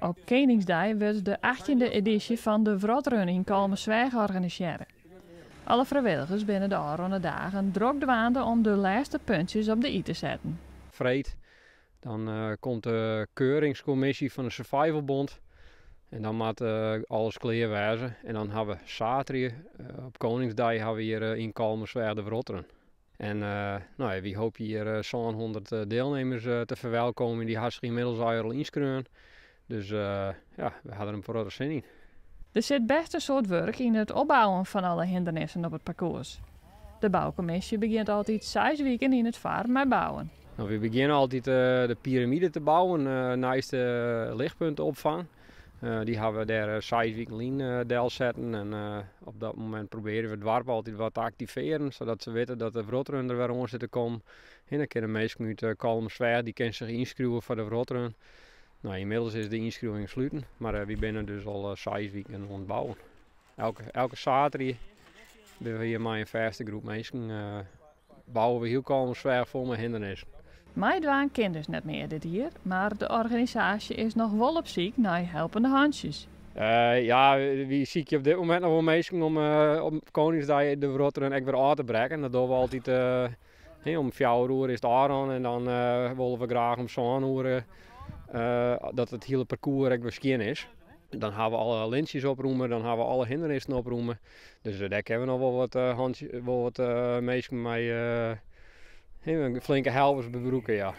Op Koningsdag wordt de 18e editie van de Wrotrun in Kalmersweg georganiseerd. Alle vrijwilligers binnen de aanronde dagen druk dwaande om de laatste puntjes op de i te zetten. Vreed, dan komt de keuringscommissie van de Survivalbond. En dan moet alles klaar wezen. En dan hebben we zaterdag, op Koningsdag, hebben we hier in Kalmersweg de Wrotrun. En wie hopen hier zo'n 100 deelnemers te verwelkomen. Die hebben zich inmiddels al inschreven. Dus we hadden hem voor zin in. Er zit best een soort werk in het opbouwen van alle hindernissen op het parcours. De bouwcommissie begint altijd 6 weken in het vaar met bouwen. Nou, we beginnen altijd de piramide te bouwen naast de lichtpuntenopvang. Die hebben we daar 6 weken in deel zetten. En op dat moment proberen we het dorp altijd wat te activeren. Zodat ze weten dat de Wrotrun er weer aan zit te komen. En dan kunnen mensen uit Kalmersweg die kunnen zich inschrijven voor de Wrotrun. Nou, inmiddels is de inschrijving gesloten, maar we zijn dus al 6 weken aan het bouwen. Elke zaterdag zijn we hier met een vaste groep mensen. Bouwen we heel Kalmersweg vol met hindernissen. Meidwaan kent dus net meer dit hier, maar de organisatie is nog wel op zoek naar helpende handjes. Wie zie je op dit moment nog wel mensen om op Koningsdag de Wrotrun echt weer aan te brengen. Dat doen we altijd om 4 uur is het aan en dan willen we graag om zo'n uur dat het hele parcours echt weer skin is. Dan gaan we alle lintjes oproemen, dan gaan we alle hindernissen oproemen. Dus daar hebben we nog wel wat mensen mee een flinke helvers bebroeken, ja.